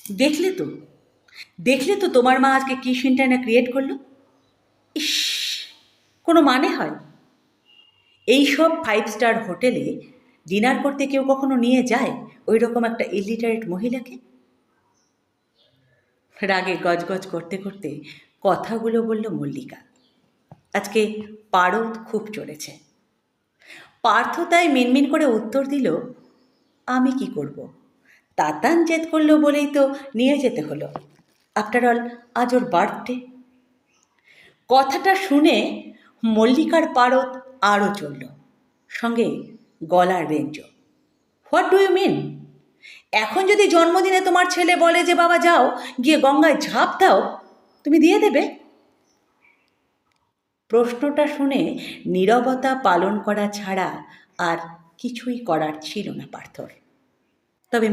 দেখলে তো দেখলে তো তোমার মা আজকে কি সিনটা না ক্রিয়েট করলো। ইস, কোনো মানে হয়? এইসব 5 স্টার হোটেলে ডিনার করতে কেউ কখনো নিয়ে যায় ওই রকম একটা ইলিটারেট মহিলাকে? রাগে গজগজ করতে করতে কথাগুলো বলল মল্লিকা। আজকে পারদ খুব চড়েছে। পার্থ তাই মিনমিন করে উত্তর দিল, আমি কি করব? তাতান জেদ করলো বলেই তো নিয়ে যেতে হলো। আফটার অল আজ ওর বার্থডে। কথাটা শুনে মল্লিকার পারদ আরও চলল, সঙ্গে গলার রেঞ্জও। What do you mean? এখন যদি জন্মদিনে তোমার ছেলে বলে যে বাবা যাও গিয়ে গঙ্গায় ঝাঁপ দাও, তুমি দিয়ে দেবে? প্রশ্নটা শুনে নীরবতা পালন করা ছাড়া আর কিছুই করার ছিল না পার্থর। তবে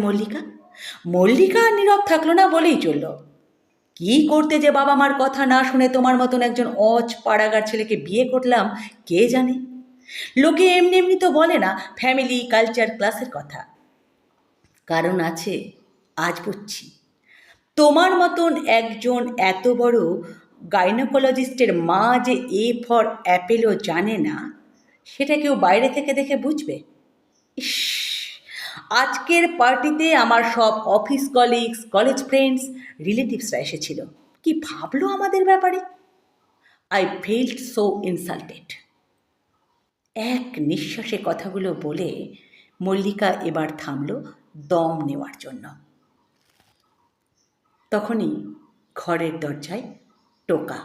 মল্লিকা নীরব থাকলো না বলেই চলল। কি করতে যে বাবা মার কথা না শুনে তোমার মতন একজন পাড়াগার ছেলেকে বিয়ে করলাম কে জানে। লোকে এমনি এমনি তো বলে না ফ্যামিলি কালচার ক্লাসের কথা। কারণ আছে, আজ বুঝছি। তোমার মতন একজন এত বড় গাইনোকোলজিস্টের মা যে এ ফর অ্যাপেলও জানে না, সেটা কেউ বাইরে থেকে দেখে বুঝবে? ইস, আজকের পার্টিতে আমার সব অফিস কলিগস, কলেজ ফ্রেন্ডস, রিলেটিভসরা এসেছিল। কি ভাবলো আমাদের ব্যাপারে? I felt so insulted. এক নিঃশ্বাসে কথাগুলো বলে মল্লিকা এবার থামল দম নেওয়ার জন্য। তখনই ঘরের দরজায় টোকা।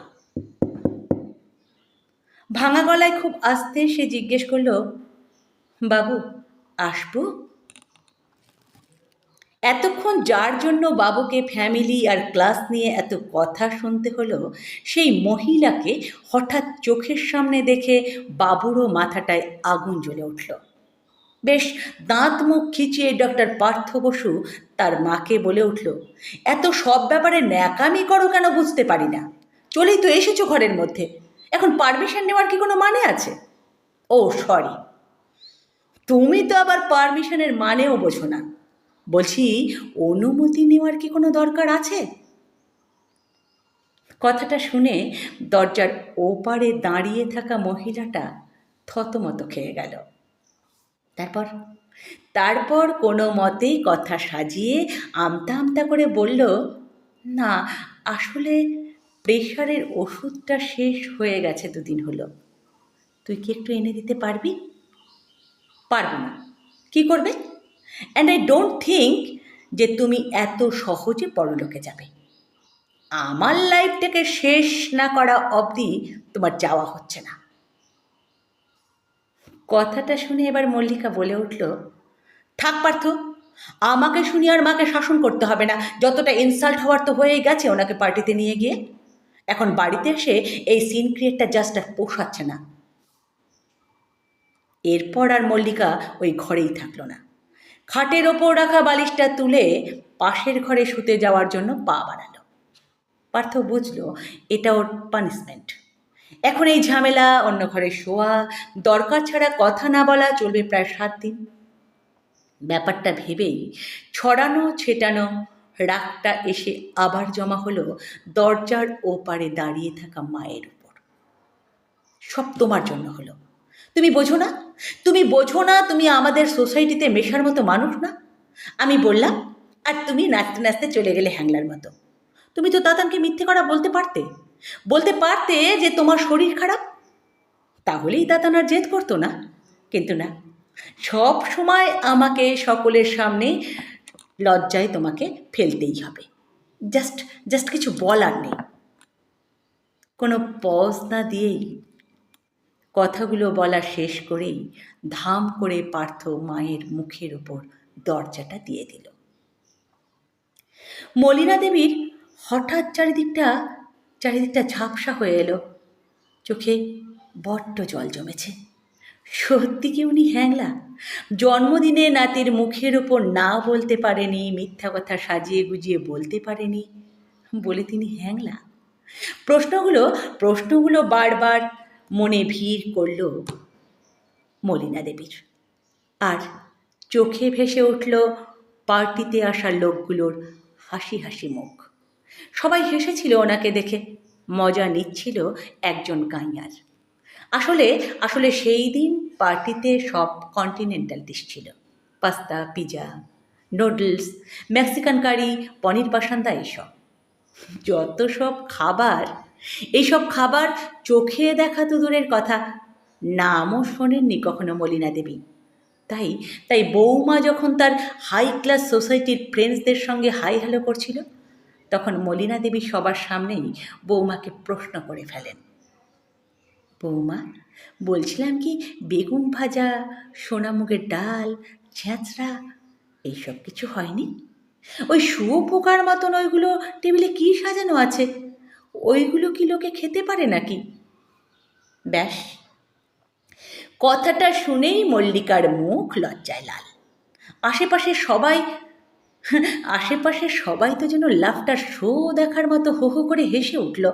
ভাঙা গলায় খুব আস্তে সে জিজ্ঞেস করল, বাবু আসবো? এতক্ষণ যার জন্য বাবুকে ফ্যামিলি আর ক্লাস নিয়ে এত কথা শুনতে হলো, সেই মহিলাকে হঠাৎ চোখের সামনে দেখে বাবুরও মাথাটায় আগুন জ্বলে উঠল। বেশ দাঁত মুখ খিচিয়ে ডক্টর পার্থ বসু তার মাকে বলে উঠল, এত সব ব্যাপারে ন্যাকামি করো কেন বুঝতে পারি না। চলেই তো এসেছো ঘরের মধ্যে, এখন পারমিশন নেওয়ার কি কোনো মানে আছে? ও সরি, তুমি তো আবার পারমিশনের মানেও বোঝো না। বলছি, অনুমতি নেওয়ার কি কোনো দরকার আছে? কথাটা শুনে দরজার ওপারে দাঁড়িয়ে থাকা মহিলাটা থতমত খেয়ে গেল। তারপর তারপর কোনো মতেই কথা সাজিয়ে আমতা আমতা করে বলল, না আসলে প্রেশারের ওষুধটা শেষ হয়ে গেছে 2 দিন হলো। তুই কি একটু এনে দিতে পারবি? পারবো না। কি করবে? অ্যান্ড আই ডোন্ট থিঙ্ক যে তুমি এত সহজে পরলোকে যাবে। আমার লাইফটাকে শেষ না করা অবধি তোমার যাওয়া হচ্ছে না। কথাটা শুনে এবার মল্লিকা বলে উঠল, থাক পার্থ, আমাকে শুনি আর মাকে শাসন করতে হবে না। যতটা ইনসাল্ট হওয়ার তো হয়েই গেছে ওনাকে পার্টিতে নিয়ে গিয়ে। এখন বাড়িতে এসে এই সিন ক্রিয়েটটা জাস্ট আর পোষাচ্ছে না। এরপর আর মল্লিকা ওই ঘরেই থাকলো না। খাটের ওপর রাখা বালিশটা তুলে পাশের ঘরে শুতে যাওয়ার জন্য পা বাড়ালো। পার্থ বুঝল এটা ওর পানিশমেন্ট। এখন এই ঝামেলা, অন্য ঘরে শোয়া, দরকার ছাড়া কথা না বলা চলবে প্রায় 7 দিন। ব্যাপারটা ভেবেই ছড়ানো ছেটানো রাগটা এসে আবার জমা হলো দরজার ওপারে দাঁড়িয়ে থাকা মায়ের উপর। সব তোমার জন্য হলো। তুমি বোঝো না? তুমি আমাদের সোসাইটিতে মেশার মতো মানুষ না। আমি বললাম আর তুমি নাচতে নাচতে চলে গেলে হ্যাংলার মতো। তুমি তো তাতানকে মিথ্যে করা বলতে পারতে যে তোমার শরীর খারাপ, তাহলেই তাতান আর জেদ করতো না। কিন্তু না, সব সময় আমাকে সকলের সামনে লজ্জায় তোমাকে ফেলতেই হবে। জাস্ট কিছু বলার নেই। কোনো পজ না দিয়েই কথাগুলো বলা শেষ করেই ধাম করে পার্থ মায়ের মুখের ওপর দরজাটা দিয়ে দিল। মলিনা দেবীর হঠাৎ চারিদিকটা ঝাপসা হয়ে এলো। চোখে বড্ড জল জমেছে। সত্যি কি উনি হ্যাংলা? জন্মদিনে নাতির মুখের ওপর না বলতে পারেনি, মিথ্যা কথা সাজিয়ে গুজিয়ে বলতে পারেনি বলে তিনি হ্যাংলা? প্রশ্নগুলো বারবার মনে ভিড় করল মলিনা দেবীর। আর চোখে ভেসে উঠল পার্টিতে আসা লোকগুলোর হাসি হাসি মুখ। সবাই হেসেছিল ওনাকে দেখে, মজা নিচ্ছিল একজন গাইয়ার। আসলে আসলে সেই দিন পার্টিতে সব কন্টিনেন্টাল ডিশ ছিল। পাস্তা, পিৎজা, নুডলস, মেক্সিকান কারি, পনির পাসান্দা, এইসব যত সব খাবার, এইসব খাবার চোখে দেখা তো দূরের কথা, নামও শোনেননি কখনো মলিনা দেবী। তাই তাই বৌমা যখন তার হাই ক্লাস সোসাইটির ফ্রেন্ডসদের সঙ্গে হাই হ্যালো করছিল, তখন মলিনা দেবী সবার সামনেই বৌমাকে প্রশ্ন করে ফেলেন, বৌমা, বলছিলাম কি বেগুন ভাজা, সোনামুগের ডাল, ছেঁচড়া এইসব কিছু হয়নি? ওই শুয়োপোকার মতন ওইগুলো টেবিলে কি সাজানো আছে, ওইগুলো কি লোকে খেতে পারে নাকি? ব্যাস, কথাটা শুনেই মল্লিকার মুখ লজ্জায় লাল। আশেপাশে সবাই তো যেন লাফটার শো দেখার মতো হো হো করে হেসে উঠল।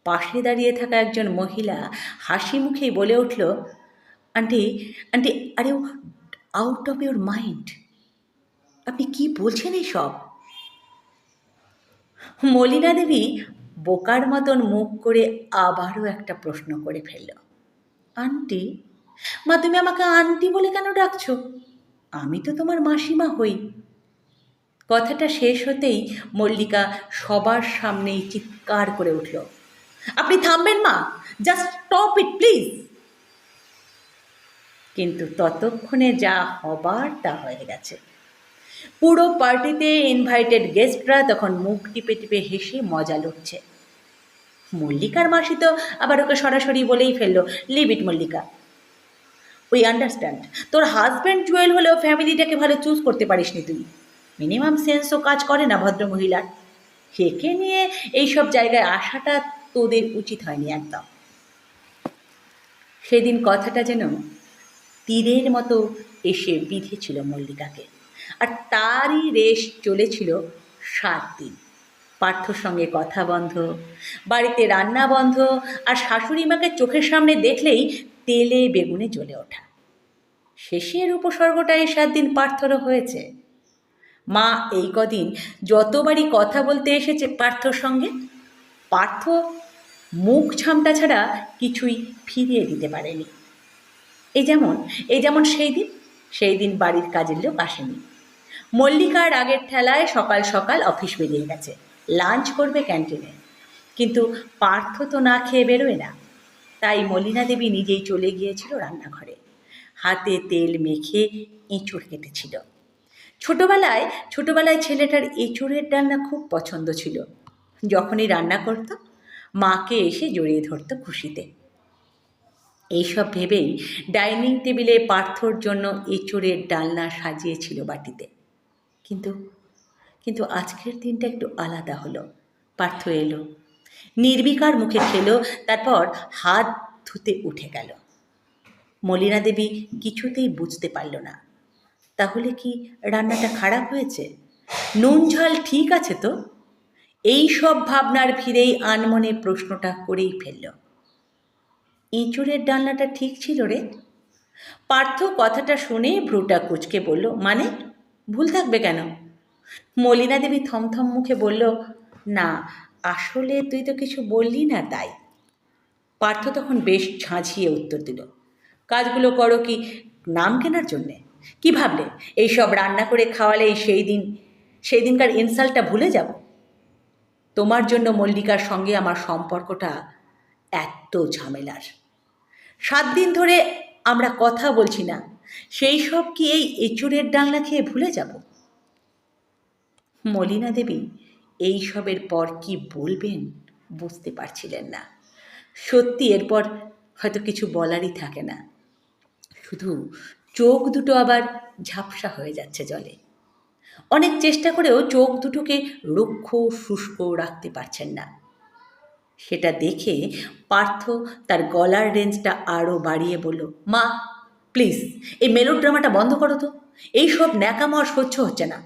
পাশে দাঁড়িয়ে থাকা একজন মহিলা হাসি মুখেই বলে উঠল, aunty aunty are you out of your mind? আপনি কি বলছেন এইসব? মলিনা দেবী বোকার মতন মুখ করে আবারও একটা প্রশ্ন করে ফেলল, আন্টি? মা, তুমি আমাকে আন্টি বলে কেন ডাকছো? আমি তো তোমার মাসিমা হই। কথাটা শেষ হতেই মল্লিকা সবার সামনেই চিৎকার করে উঠল, আপনি থামবেন মা, জাস্ট স্টপ ইট প্লিজ। কিন্তু ততক্ষণে যা হবার তা হয়ে গেছে। পুরো পার্টিতে ইনভাইটেড গেস্টরা তখন মুখ টিপে টিপে হেসে মজা লুটছে। মল্লিকার মাসি তো আবার ওকে সরাসরি বলেই ফেললো, leave it Mallika, we understand, তোর হাজব্যান্ড জুয়েল হলেও ফ্যামিলিটাকে ভালো চুজ করতে পারিসনি তুই, মিনিমাম সেন্সও কাজ করে না ভদ্রমহিলার, হেকে নিয়ে এইসব জায়গায় আসাটা তোদের উচিত হয়নি একদম। সেদিন কথাটা যেন তীরের মতো এসে বিঁধেছিল মল্লিকাকে, আর তারই রেশ চলেছিল 7 দিন। পার্থর সঙ্গে কথা বন্ধ, বাড়িতে রান্না বন্ধ, আর শাশুড়ি মাকে চোখের সামনে দেখলেই তেলে বেগুনে জ্বলে ওঠা। শেষের উপসর্গটা এই 7 দিন পার্থরও হয়েছে। মা এই কদিন যতবারই কথা বলতে এসেছে পার্থর সঙ্গে, পার্থ মুখ ঝামটা ছাড়া কিছুই ফিরিয়ে দিতে পারেনি। এই যেমন সেই দিন বাড়ির কাজের লোক আসেনি। মল্লিকার আগের ঠেলায় সকাল সকাল অফিস বেরিয়ে গেছে, লাঞ্চ করবে ক্যান্টিনে, কিন্তু পার্থ তো না খেয়ে বেরোয় না। তাই মলিনা দেবী নিজেই চলে গিয়েছিল রান্নাঘরে, হাতে তেল মেখে এঁচড় কেটেছিল। ছোটবেলায় ছেলেটার এঁচড়ের ডালনা খুব পছন্দ ছিল। যখনই রান্না করত, মাকে এসে জড়িয়ে ধরত খুশিতে। এইসব ভেবেই ডাইনিং টেবিলে পার্থর জন্য এঁচড়ের ডালনা সাজিয়েছিল বাটিতে। কিন্তু আজকের দিনটা একটু আলাদা হলো। পার্থ এলো, নির্বিকার মুখে খেলো, তারপর হাত ধুতে উঠে গেল। মলিনা দেবী কিছুতেই বুঝতে পারল না, তাহলে কি রান্নাটা খারাপ হয়েছে? নুন ঝাল ঠিক আছে তো? এই সব ভাবনার ভিড়েই আনমনে প্রশ্নটা করেই ফেলল, এঁচড়ের ডালনাটা ঠিক ছিল রে? পার্থ কথাটা শুনে ভ্রুটা কুঁচকে বলল, মানে ভুল থাকবে কেন? মলিনা দেবী থমথম মুখে বলল, না আসলে তুই তো কিছু বললি না তাই। পার্থ তখন বেশ ঝাঁঝিয়ে উত্তর দিল, কাজগুলো করো কি নাম কেনার জন্যে? কি ভাবলে এইসব রান্না করে খাওয়ালে সেই দিনকার ইনসাল্টটা ভুলে যাব? তোমার জন্য মল্লিকার সঙ্গে আমার সম্পর্কটা এত ঝামেলার। 7 দিন ধরে আমরা কথা বলছি না, সেই সব কি এই এঁচড়ের ডালনা খেয়ে ভুলে যাব? মলিনা দেবী এইসবের পর কি বলবেন বুঝতে পারছিলেন না। সত্যি এরপর হয়তো কিছু বলারই থাকে না, শুধু চোখ দুটো আবার ঝাপসা হয়ে যাচ্ছে জলে। অনেক চেষ্টা করেও চোখ দুটোকে রুক্ষ শুষ্ক রাখতে পারছেন না। সেটা দেখে পার্থ তার গলার রেঞ্জটা আরও বাড়িয়ে বলল, মা প্লিজ এই মেলোড্রামাটা বন্ধ করো তো, এইসব ন্যাকামো আর সহ্য হচ্ছে না।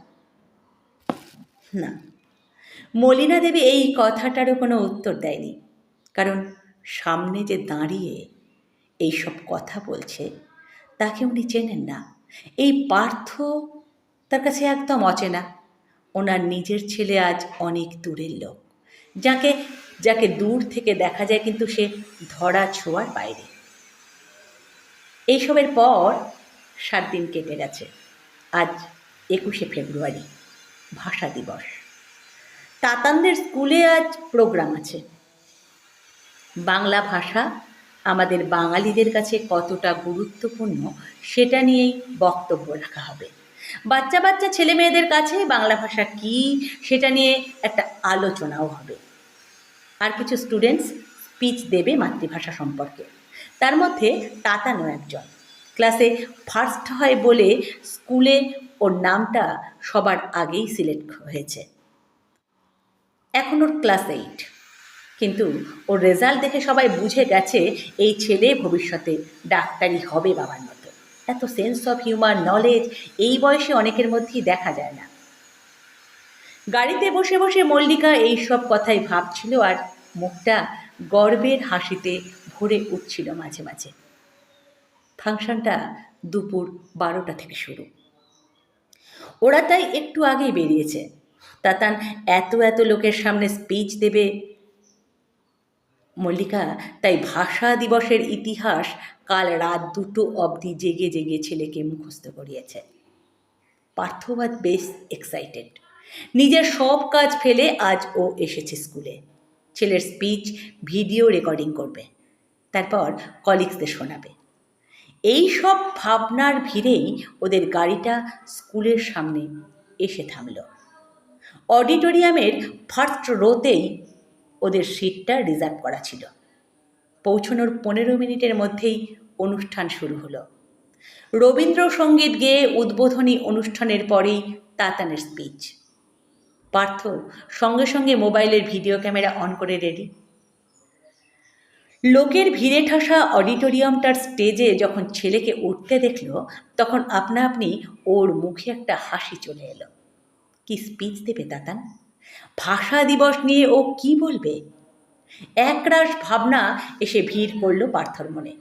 না, মলিনা দেবী এই কথাটারও কোনো উত্তর দেয়নি, কারণ সামনে যে দাঁড়িয়ে এইসব কথা বলছে তাকে উনি চেনেন না। এই পার্থ তার কাছে একদম অচেনা। ওনার নিজের ছেলে আজ অনেক দূরের লোক, যাকে যাকে দূর থেকে দেখা যায় কিন্তু সে ধরা ছোঁয়ার বাইরে। এইসবের পর 7 দিন কেটে গেছে। আজ 21শে ফেব্রুয়ারি, ভাষা দিবস। তাতানদের স্কুলে আজ প্রোগ্রাম আছে। বাংলা ভাষা আমাদের বাঙালিদের কাছে কতটা গুরুত্বপূর্ণ সেটা নিয়েই বক্তব্য রাখা হবে। বাচ্চা বাচ্চা ছেলে মেয়েদের কাছে বাংলা ভাষা কী সেটা নিয়ে একটা আলোচনাও হবে। আর কিছু স্টুডেন্টস স্পিচ দেবে মাতৃভাষা সম্পর্কে। তার মধ্যে তাতানও একজন। ক্লাসে ফার্স্ট হয় বলে স্কুলে ওর নামটা সবার আগেই সিলেক্ট হয়েছে। এখন ওর ক্লাস 8, কিন্তু ওর রেজাল্ট দেখে সবাই বুঝে গেছে এই ছেলে ভবিষ্যতে ডাক্তারি হবে বাবার মতো। এত সেন্স অফ হিউমার, নলেজ এই বয়সে অনেকের মধ্যেই দেখা যায় না। গাড়িতে বসে বসে মল্লিকা এইসব কথাই ভাবছিল আর মুখটা গর্বের হাসিতে ভরে উঠছিল মাঝে মাঝে। ফাংশনটা দুপুর 12টা থেকে শুরু। ওরা তাই একটু আগেই বেরিয়েছে। তাতান এত এত লোকের সামনে স্পিচ দেবে। মল্লিকা তাই ভাষা দিবসের ইতিহাস কাল রাত 2টো অবধি জেগে জেগে ছেলেকে মুখস্থ করিয়েছে। পার্থবাদ বেশ এক্সাইটেড। নিজের সব কাজ ফেলে আজ ও এসেছে স্কুলে। ছেলের স্পিচ ভিডিও রেকর্ডিং করবে, তারপর কলিগসদের শোনাবে। এই সব ভাবনার ভিড়েই ওদের গাড়িটা স্কুলের সামনে এসে থামল। অডিটোরিয়ামের ফার্স্ট রোতেই ওদের সিটটা রিজার্ভ করা ছিল। পৌঁছানোর 15 মিনিটের মধ্যেই অনুষ্ঠান শুরু হলো। রবীন্দ্রসঙ্গীত গেয়ে উদ্বোধনী অনুষ্ঠানের পরেই তাতানের স্পিচ। পার্থ সঙ্গে সঙ্গে মোবাইলের ভিডিও ক্যামেরা অন করে রেডি। লোকের ভিড়ে ঠাসা অডিটোরিয়ামটার স্টেজে যখন ছেলেকে উঠতে দেখল, তখন আপনা আপনি ওর মুখে একটা হাসি চলে এলো। কি স্পিচ দেবে তাতান? ভাষা দিবস নিয়ে ও কি বলবে? একরাশ ভাবনা এসে ভিড় করল পার্থর মনে।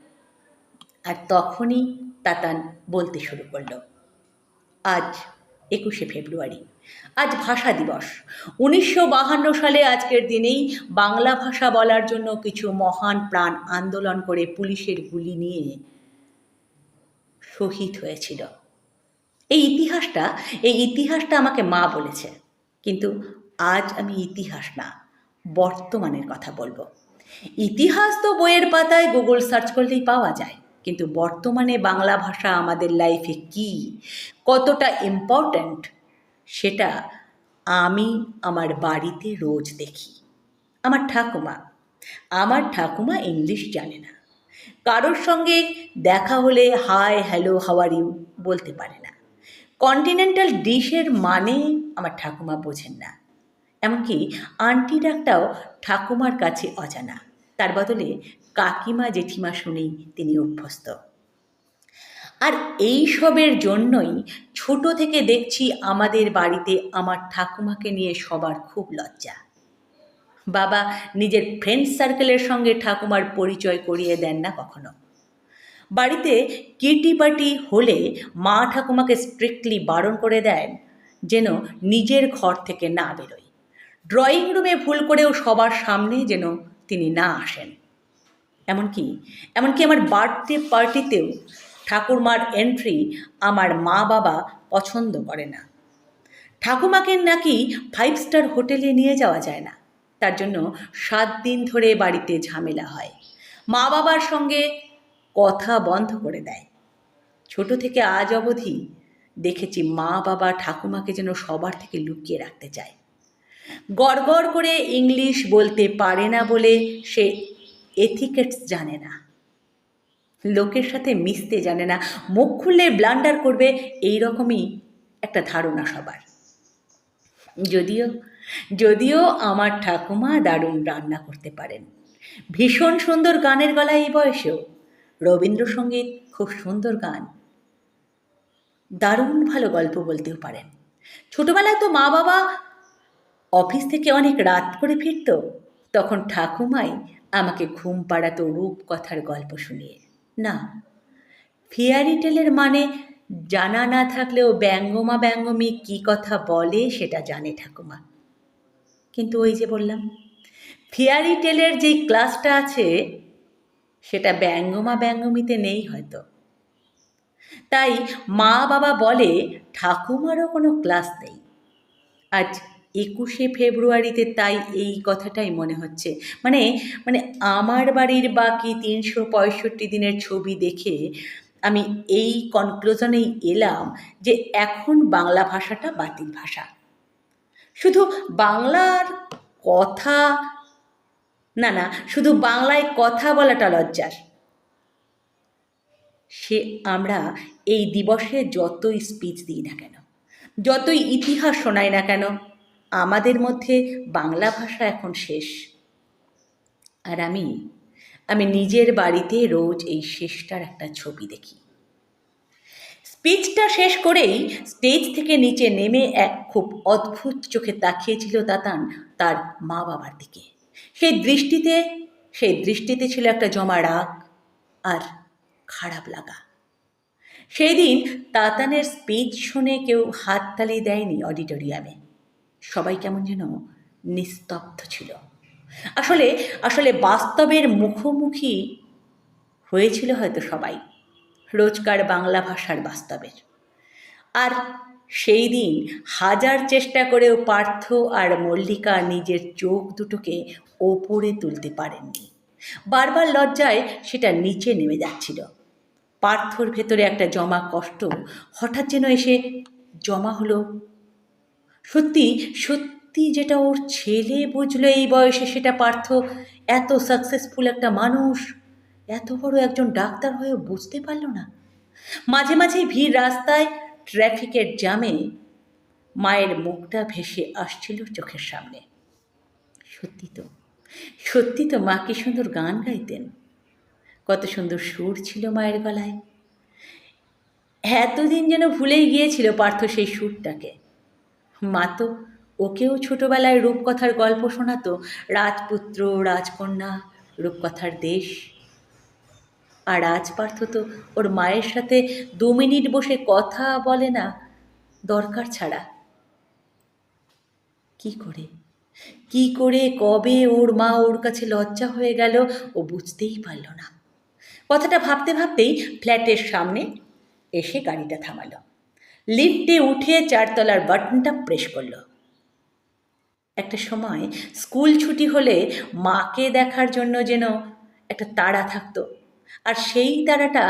আর তখনই তাতান বলতে শুরু করল, আজ 21শে ফেব্রুয়ারি, আজ ভাষা দিবস। 1952 সালে আজকের দিনেই বাংলা ভাষা বলার জন্য কিছু মহান প্রাণ আন্দোলন করে পুলিশের গুলি নিয়ে শহীদ হয়েছিল। এই ইতিহাসটা আমাকে মা বলেছে, কিন্তু আজ আমি ইতিহাস না, বর্তমানের কথা বলবো। ইতিহাস তো বইয়ের পাতায় গুগল সার্চ করলেই পাওয়া যায়, কিন্তু বর্তমানে বাংলা ভাষা আমাদের লাইফে কি, কতটা ইম্পর্ট্যান্ট, সেটা আমি আমার বাড়িতে রোজ দেখি। আমার ঠাকুমা ইংলিশ জানে না। কারোর সঙ্গে দেখা হলে hi, hello, how are you বলতে পারে না। কন্টিনেন্টাল ডিশের মানে আমার ঠাকুমা বোঝেন না। এমনকি আন্টি ডাকটাও ঠাকুমার কাছে অজানা। তার বদলে কাকিমা, জেঠিমা শুনেই তিনি অভ্যস্ত। আর এই সবের জন্যই ছোট থেকে দেখছি আমাদের বাড়িতে আমার ঠাকুমাকে নিয়ে সবার খুব লজ্জা। বাবা নিজের ফ্রেন্ড সার্কেলের সঙ্গে ঠাকুমার পরিচয় করিয়ে দেন না কখনো। বাড়িতে কিটি পার্টি হলে মা ঠাকুমাকে স্ট্রিক্টলি বারণ করে দেন যেন নিজের ঘর থেকে না বেরোয়। ড্রয়িং রুমে ভুল করেও সবার সামনে যেন তিনি না আসেন। এমনকি আমার বার্থডে পার্টিতেও ঠাকুরমার এন্ট্রি আমার মা বাবা পছন্দ করে না। ঠাকুমাকে নাকি 5 স্টার হোটেলে নিয়ে যাওয়া যায় না, তার জন্য 7 দিন ধরে বাড়িতে ঝামেলা হয়। মা বাবার সঙ্গে কথা বন্ধ করে দেয়। ছোট থেকে আজ অবধি দেখেছি মা বাবা ঠাকুমাকে যেন সবার থেকে লুকিয়ে রাখতে চায়। গড়গড় করে ইংলিশ বলতে পারে না বলে সে এথিকেটস জানে না, লোকের সাথে মিশতে জানে না, মুখ খুললে ব্লান্ডার করবে, এই রকমই একটা ধারণা সবার। যদিও আমার ঠাকুমা দারুণ রান্না করতে পারেন, ভীষণ সুন্দর গানের গলা এই বয়সেও, রবীন্দ্রসঙ্গীত খুব সুন্দর গান, দারুণ ভালো গল্প বলতেও পারেন। ছোটবেলায় তো মা বাবা অফিস থেকে অনেক রাত করে ফিরত, তখন ঠাকুমাই আমাকে ঘুম পাড়াতো রূপকথার গল্প শুনিয়ে। না, ফেয়ারি টেলের মানে জানা না থাকলেও ব্যঙ্গমা ব্যঙ্গমী কী কথা বলে সেটা জানে ঠাকুমা। কিন্তু ওই যে বললাম, ফেয়ারি টেলের যেই ক্লাসটা আছে সেটা ব্যঙ্গমা ব্যঙ্গমীতে নেই হয়তো। তাই মা বাবা বলে ঠাকুমারও কোনো ক্লাস নেই। আজ 21শে ফেব্রুয়ারিতে তাই এই কথাটাই মনে হচ্ছে। মানে মানে আমার বাড়ির বাকি 365 দিনের ছবি দেখে আমি এই কনক্লুশনেই এলাম যে এখন বাংলা ভাষাটা বাতিল ভাষা। শুধু বাংলার কথা না, শুধু বাংলায় কথা বলাটা লজ্জার। সে আমরা এই দিবসে যতই স্পিচ দিই না কেন, যতই ইতিহাস শোনাই না কেন, আমাদের মধ্যে বাংলা ভাষা এখন শেষ। আর আমি নিজের বাড়িতে রোজ এই শেষটার একটা ছবি দেখি। স্পিচটা শেষ করেই স্টেজ থেকে নিচে নেমে এক খুব অদ্ভুত চোখে তাকিয়েছিল তাতান তার মা বাবার দিকে। সেই দৃষ্টিতে ছিল একটা জমা রাগ আর খারাপ লাগা। সেই দিন তাতানের স্পিচ শুনে কেউ হাততালি দেয়নি অডিটোরিয়ামে। সবাই কেমন যেন নিস্তব্ধ ছিল। আসলে আসলে বাস্তবের মুখোমুখি হয়েছিল হয়তো সবাই, রোজকার বাংলা ভাষার বাস্তবের। আর সেই দিন হাজার চেষ্টা করেও পার্থ আর মল্লিকা নিজের চোখ দুটোকে ওপরে তুলতে পারেননি। বারবার লজ্জায় সেটা নিচে নেমে যাচ্ছিল। পার্থর ভেতরে একটা জমা কষ্ট হঠাৎ যেন এসে জমা হলো। সত্যি সত্যি যেটা ওর ছেলে বুঝলো এই বয়সে, সেটা পার্থ এত সাকসেসফুল একটা মানুষ, এত বড় একজন ডাক্তার হয়েও বুঝতে পারল না। মাঝে মাঝেই ভিড় রাস্তায়, ট্রাফিকের জ্যামে মায়ের মুখটা ভেসে আসছিল চোখের সামনে। সত্যি তো মা কি সুন্দর গান গাইতেন, কত সুন্দর সুর ছিল মায়ের গলায়। এতদিন যেন ভুলেই গিয়েছিল পার্থ সেই সুরটাকে। মা তো ওকেও ছোটবেলায় রূপকথার গল্প শোনাতো, রাজপুত্র রাজকন্যা, রূপকথার দেশ। আর আজ পার্থ তো ওর মায়ের সাথে 2 মিনিট বসে কথা বলে না, দরকার ছাড়া। কি করে কবে ওর মা ওর কাছে লজ্জা হয়ে গেল ও বুঝতেই পারল না। কথাটা ভাবতে ভাবতেই ফ্ল্যাটের সামনে এসে গাড়িটা থামালো। লিফটে উঠে 4 তলার বাটনটা প্রেস করলো। একটা সময় স্কুল ছুটি হলে মাকে দেখার জন্য যেন একটা তাড়া থাকতো, আর সেই তাড়াটা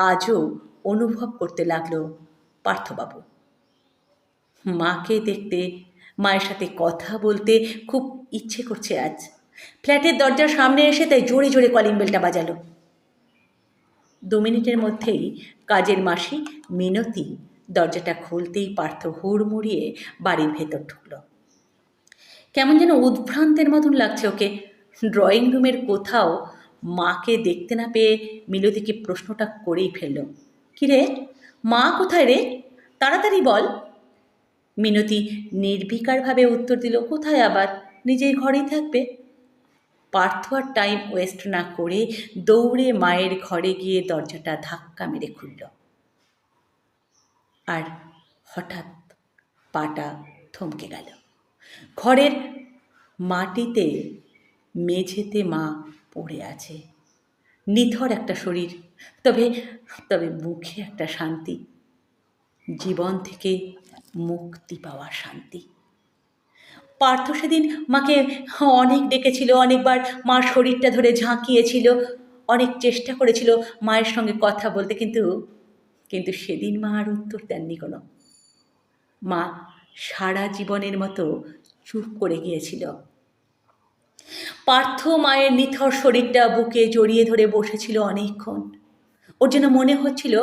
আজও অনুভব করতে লাগলো পার্থবাবু। মাকে দেখতে, মায়ের সাথে কথা বলতে খুব ইচ্ছে করছে আজ। ফ্ল্যাটের দরজার সামনে এসে তাই জোরে জোরে কলিং বেলটা বাজালো। 2 মিনিটের মধ্যেই কাজের মাসি মিনতি দরজাটা খুলতেই পার্থ হুড়মুড়িয়ে বাড়ির ভেতর ঢুকলো। কেমন যেন উদ্ভ্রান্তের মতন লাগছে ওকে। ড্রয়িং রুমের কোথাও মাকে দেখতে না পেয়ে মিনতিকে প্রশ্নটা করেই ফেলল, কিরে মা কোথায় রে, তাড়াতাড়ি বল। মিনতি নির্বিকারভাবে উত্তর দিল, কোথায় আবার, নিজেই ঘরেই থাকবে। পার্থ আর টাইম ওয়েস্ট না করে দৌড়ে মায়ের ঘরে গিয়ে দরজাটা ধাক্কা মেরে খুলল। আর হঠাৎ পাটা থমকে গেল। ঘরের মাটিতে মেঝেতে মা পড়ে আছে, নিথর একটা শরীর, তবে মুখে একটা শান্তি, জীবন থেকে মুক্তি পাওয়া শান্তি। পার্থ সেদিন মাকে অনেক ডেকেছিল, অনেকবার মার শরীরটা ধরে ঝাঁকিয়েছিল, অনেক চেষ্টা করেছিল মায়ের সঙ্গে কথা বলতে, কিন্তু সেদিন মা আর উত্তর দেননি কোনো। মা সারা জীবনের মতো চুপ করে গিয়েছিল। পার্থ মায়ের নিথর শরীরটা বুকে জড়িয়ে ধরে বসেছিল অনেকক্ষণ। ওর যেন মনে হচ্ছিল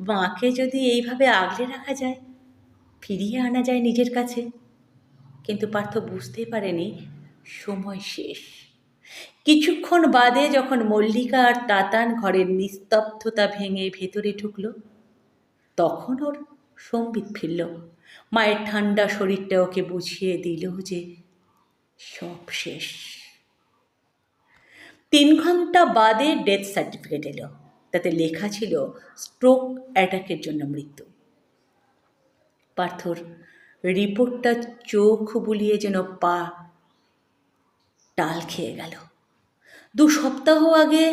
মাকে যদি এইভাবে আগলে রাখা যায়, ফিরিয়ে আনা যায় নিজের কাছে। কিন্তু পার্থ বুঝতে পারেনি সময় শেষ। কিছুক্ষণ বাদে যখন মল্লিকা আর তাতান ঘরের নিস্তব্ধতা ভেঙে ভেতরে ঢুকল, তখন ওর সম্বিত ফিরল। মায়ের ঠান্ডা শরীরটা ওকে বুঝিয়ে দিল যে সব শেষ। 3 ঘন্টা বাদে ডেথ সার্টিফিকেট এলো। তাতে লেখা ছিল স্ট্রোক অ্যাটাকের জন্য মৃত্যু। পার্থর রিপোর্টটা চোখ বুলিয়ে যেন পা টাল খেয়ে গেল। 2 সপ্তাহ আগে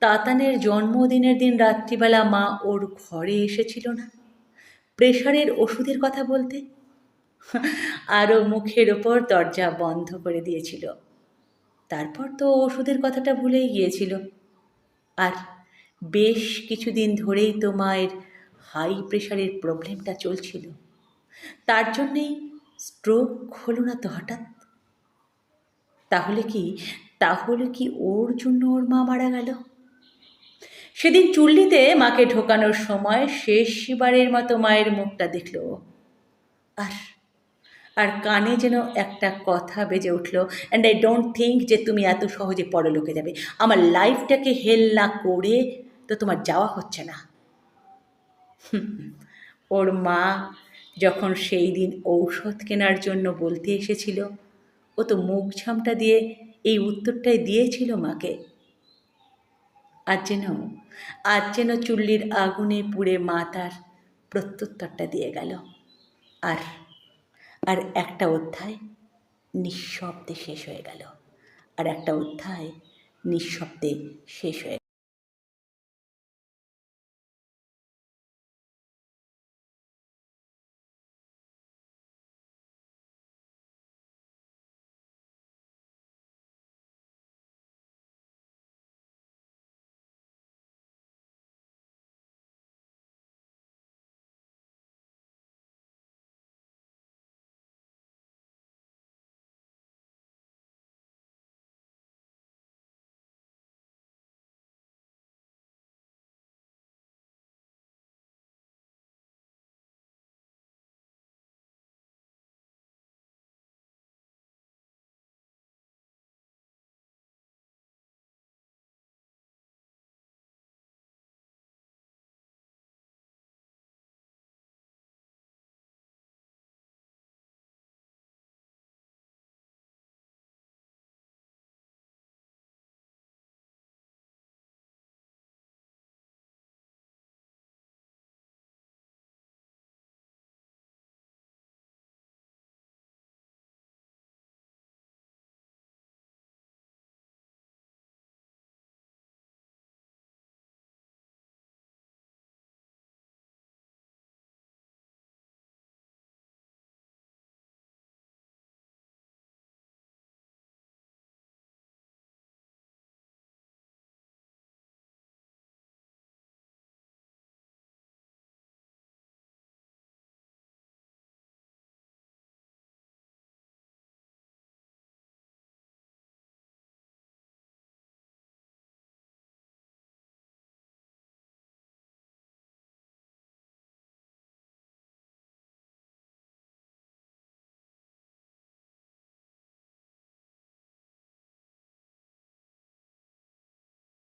তাতানের জন্মদিনের দিন রাত্রিবেলা মা ওর ঘরে এসেছিল না প্রেশারের ওষুধের কথা বলতে, আরও মুখের ওপর দরজা বন্ধ করে দিয়েছিল। তারপর তো ওষুধের কথাটা ভুলেই গিয়েছিল। আর বেশ কিছুদিন ধরেই তো মায়ের হাই প্রেশারের প্রবলেমটা চলছিল, তার জন্যেই স্ট্রোক হলো না তো হঠাৎ। তাহলে কি ওর জন্য ওর মা মারা গেল? সেদিন চুল্লিতে মাকে ঢোকানোর সময় শেষবারের মতো মায়ের মুখটা দেখল। আর আর কানে যেন একটা কথা বেজে উঠল, অ্যান্ড আই ডোন্ট থিঙ্ক যে তুমি এত সহজে পরলোকে যাবে। আমার লাইফটাকে হেল না করে তো তোমার যাওয়া হচ্ছে না। ওর মা যখন সেই দিন ঔষধ কেনার জন্য বলতে এসেছিল, ও তো মুখ ঝামটা দিয়ে এই উত্তরটাই দিয়েছিল মাকে। আজ যেন চুল্লির আগুনে পুড়ে মা তার প্রত্যুত্তরটা দিয়ে গেল। আর একটা অধ্যায় নিঃশব্দে শেষ হয়ে গেল।